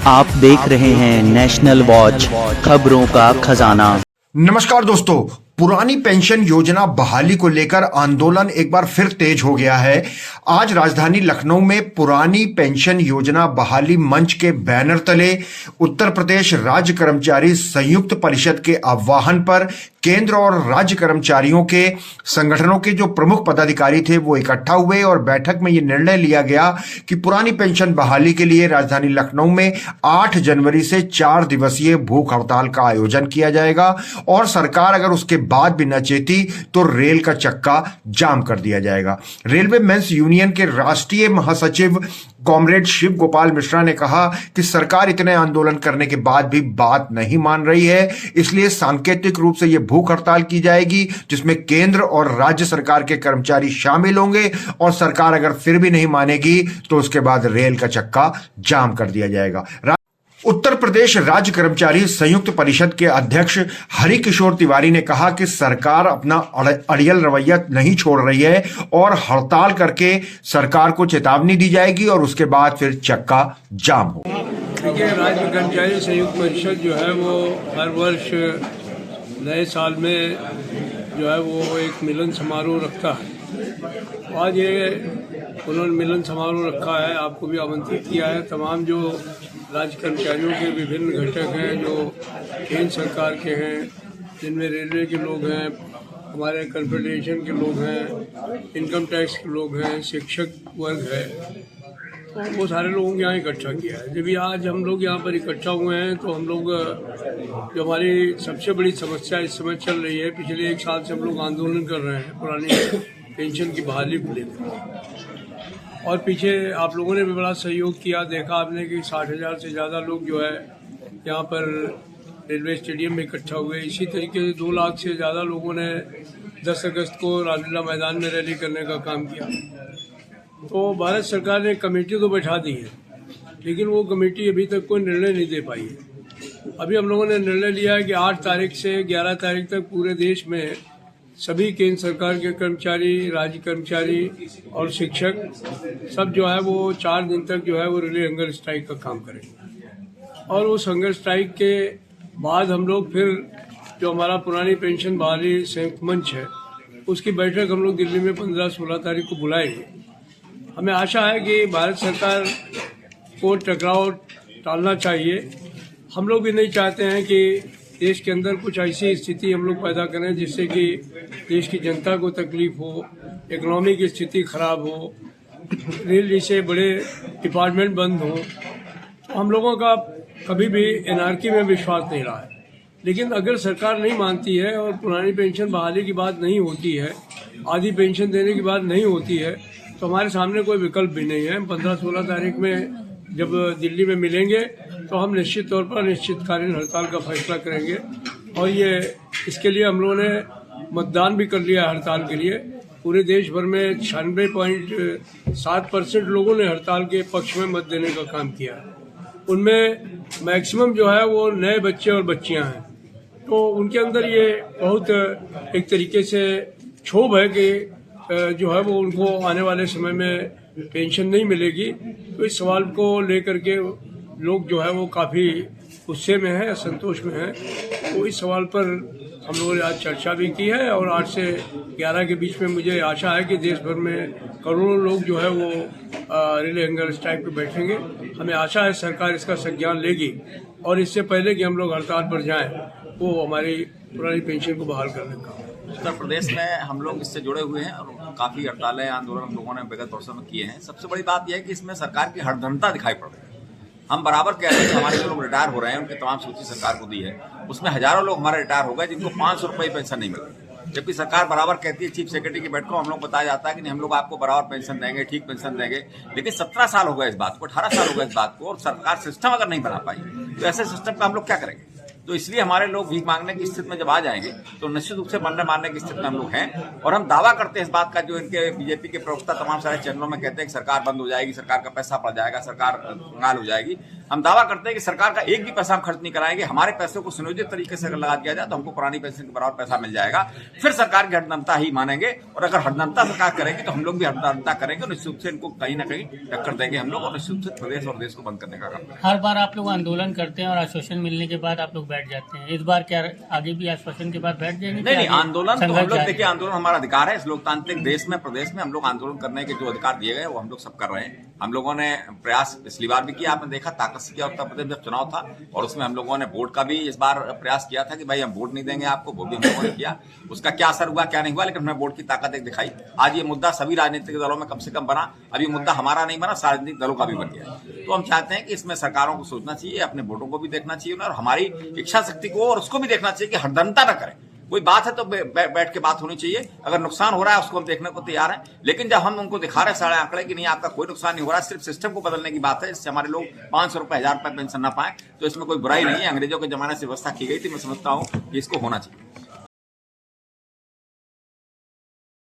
आप देख रहे हैं नेशनल वॉच, खबरों का खजाना। नमस्कार दोस्तों, पुरानी पेंशन योजना बहाली को लेकर आंदोलन एक बार फिर तेज हो गया है। आज राजधानी लखनऊ में पुरानी पेंशन योजना बहाली मंच के बैनर तले उत्तर प्रदेश राज्य कर्मचारी संयुक्त परिषद के आह्वान पर केंद्र और राज्य कर्मचारियों के संगठनों के जो प्रमुख पदाधिकारी थे वो इकट्ठा हुए और बैठक में ये निर्णय लिया गया कि पुरानी पेंशन बहाली के लिए राजधानी लखनऊ में 8 जनवरी से 4 दिवसीय भूख हड़ताल का आयोजन किया जाएगा और सरकार अगर उसके बाद भी न चेती तो रेल का चक्का जाम कर दिया जाएगा। रेलवे मेंस यूनियन के राष्ट्रीय महासचिव कॉमरेड शिव गोपाल मिश्रा ने कहा कि सरकार इतने आंदोलन करने के बाद भी बात नहीं मान रही है, इसलिए सांकेतिक रूप से यह भूख हड़ताल की जाएगी जिसमें केंद्र और राज्य सरकार के कर्मचारी शामिल होंगे और सरकार अगर फिर भी नहीं मानेगी तो उसके बाद रेल का चक्का जाम कर दिया जाएगा। उत्तर प्रदेश राज्य कर्मचारी संयुक्त परिषद के अध्यक्ष हरि किशोर तिवारी ने कहा कि सरकार अपना अड़ियल रवैया नहीं छोड़ रही है और हड़ताल करके सरकार को चेतावनी दी जाएगी और उसके बाद फिर चक्का जाम हो। देखिए, राज्य कर्मचारी संयुक्त परिषद जो है वो हर वर्ष नए साल में जो है वो एक मिलन समारोह रखता है। आज ये उन्होंने मिलन समारोह रखा है, आपको भी आमंत्रित किया है। तमाम जो राज्य कर्मचारियों के विभिन्न घटक हैं जो केंद्र सरकार के हैं, जिनमें रेलवे के लोग हैं, हमारे कन्फेडरेशन के लोग हैं, इनकम टैक्स के लोग हैं, शिक्षक वर्ग है, तो वो सारे लोगों को यहाँ इकट्ठा किया है। जब आज हम लोग यहाँ पर इकट्ठा हुए हैं तो हम लोग जो हमारी सबसे बड़ी समस्या इस समय चल रही है, पिछले 1 साल से हम लोग आंदोलन कर रहे हैं पुरानी पेंशन की बहाली को लेकर, और पीछे आप लोगों ने भी बड़ा सहयोग किया। देखा आपने कि 60,000 से ज़्यादा लोग जो है यहाँ पर रेलवे स्टेडियम में इकट्ठा हुए। इसी तरीके से 2 लाख से ज़्यादा लोगों ने 10 अगस्त को रामलीला मैदान में रैली करने का काम किया। तो भारत सरकार ने कमेटी तो बैठा दी है, लेकिन वो कमेटी अभी तक कोई निर्णय नहीं दे पाई है। अभी हम लोगों ने निर्णय लिया है कि 8 तारीख से 11 तारीख तक पूरे देश में सभी केंद्र सरकार के कर्मचारी, राज्य कर्मचारी और शिक्षक सब जो है वो 4 दिन तक जो है वो रिले हंगर स्ट्राइक का काम करेंगे। और उस हंगर स्ट्राइक के बाद हम लोग फिर जो हमारा पुरानी पेंशन बहाली संयुक्त मंच है उसकी बैठक हम लोग दिल्ली में 15-16 तारीख को बुलाएंगे। हमें आशा है कि भारत सरकार को टकराव टालना चाहिए। हम लोग भी नहीं चाहते हैं कि देश के अंदर कुछ ऐसी स्थिति हम लोग पैदा करें जिससे कि देश की जनता को तकलीफ हो, इकोनॉमी की स्थिति खराब हो, रेल जैसे बड़े डिपार्टमेंट बंद हो। तो हम लोगों का कभी भी एनआरकी में विश्वास नहीं रहा है, लेकिन अगर सरकार नहीं मानती है और पुरानी पेंशन बहाली की बात नहीं होती है, आधी पेंशन देने की बात नहीं होती है, तो हमारे सामने कोई विकल्प भी नहीं है। 15-16 तारीख में जब दिल्ली में मिलेंगे तो हम निश्चित तौर पर अनिश्चितकालीन हड़ताल का फैसला करेंगे। और ये इसके लिए हम लोगों ने मतदान भी कर लिया है हड़ताल के लिए। पूरे देश भर में 96.7% लोगों ने हड़ताल के पक्ष में मत देने का काम किया है। उनमें मैक्सिमम जो है वो नए बच्चे और बच्चियां हैं, तो उनके अंदर ये बहुत एक तरीके से क्षोभ है कि जो है वो उनको आने वाले समय में पेंशन नहीं मिलेगी। तो इस सवाल को लेकर के लोग जो है वो काफ़ी गुस्से में हैं, असंतोष में हैं। तो इस सवाल पर हम लोगों ने आज चर्चा भी की है और 8 से 11 के बीच में मुझे आशा है कि देश भर में करोड़ों लोग जो है वो रिले हंगर स्ट्राइक पर बैठेंगे। हमें आशा है सरकार इसका संज्ञान लेगी और इससे पहले कि हम लोग हड़ताल पर जाएं वो हमारी पुरानी पेंशन को बहाल करने का। उत्तर प्रदेश में हम लोग इससे जुड़े हुए हैं और काफ़ी हड़तालें, आंदोलन हम लोगों ने विगत वर्षों में किए हैं। सबसे बड़ी बात यह है कि इसमें सरकार की हठधर्मिता दिखाई पड़ रही है। हम बराबर कह रहे हैं कि हमारे जो लोग रिटायर हो रहे हैं उनकी तमाम सूची सरकार को दी है, उसमें हजारों लोग हमारे रिटायर हो गए जिनको 500 रुपये पेंशन नहीं मिल रही, जबकि सरकार बराबर कहती है, चीफ सेक्रेटरी की बैठकों हम लोग बताया जाता है कि नहीं हम लोग आपको बराबर पेंशन देंगे, ठीक पेंशन देंगे। लेकिन 17 साल हो गए इस बात को, 18 साल हो गए इस बात को, और सरकार सिस्टम अगर नहीं बना पाई तो ऐसे सिस्टम का हम लोग क्या करेंगे। तो इसलिए हमारे लोग भीख मांगने की स्थिति में जब आ जाएंगे तो निश्चित रूप से मरने मारने की स्थिति में हम लोग हैं। और हम दावा करते हैं इस बात का, जो इनके बीजेपी के प्रवक्ता तमाम सारे चैनलों में कहते हैं कि सरकार बंद हो जाएगी, सरकार का पैसा पड़ जाएगा, सरकार कंगाल हो जाएगी। हम दावा करते हैं कि सरकार का एक भी पैसा हम खर्च नहीं कराएंगे। हमारे पैसों को सुनियोजित तरीके से अगर लगा दिया जाए तो हमको पुरानी पेंशन के बराबर पैसा मिल जाएगा। फिर सरकार की हरदमता ही मानेंगे, और अगर हरदमता सरकार करेगी तो हम लोग भी हरदमता करेंगे। निश्चित रूप से इनको कहीं ना कहीं टक्कर देंगे हम लोग, और निश्चित रूप से प्रदेश और देश को बंद करने का काम करेंगे। हर बार आप लोग आंदोलन करते हैं और आश्वासन मिलने के बाद आप लोग बैठ जाते हैं। इस बार क्या आगे भी आश्वासन के बाद बैठ जाएंगे? नहीं, आंदोलन तो हम लोग, देखिए, आंदोलन हमारा अधिकार है। इस लोकतांत्रिक देश में, प्रदेश में हम लोग आंदोलन करने के जो अधिकार दिए गए वो हम लोग सब कर रहे हैं। हम लोगों ने प्रयास पिछली बार भी किया, आपने देखा ताकत से किया उत्तर प्रदेश जब चुनाव था, और उसमें हम लोगों ने वोट का भी इस बार प्रयास किया था कि भाई हम वोट नहीं देंगे आपको, वो भी हम लोगों ने किया। उसका क्या असर हुआ क्या नहीं हुआ, लेकिन हमने वोट की ताकत एक दिखाई। आज ये मुद्दा सभी राजनीतिक दलों में कम से कम बना, अभी मुद्दा हमारा नहीं बना, राजनीतिक दलों का भी बन गया। तो हम चाहते हैं कि इसमें सरकारों को सोचना चाहिए, अपने वोटों को भी देखना चाहिए और हमारी इच्छा शक्ति को और उसको भी देखना चाहिए कि हरदमता न करें। कोई बात है तो बैठ के बात होनी चाहिए। अगर नुकसान हो रहा है उसको हम देखने को तैयार हैं, लेकिन जब हम उनको दिखा रहे हैं सारे आंकड़े कि नहीं आपका कोई नुकसान नहीं हो रहा है, सिर्फ सिस्टम को बदलने की बात है, इससे हमारे लोग 500 रुपए 1000 रुपए पेंशन ना पाए, तो इसमें कोई बुराई नहीं है। अंग्रेजों के जमाने से व्यवस्था की गई थी, मैं समझता हूं कि इसको होना चाहिए।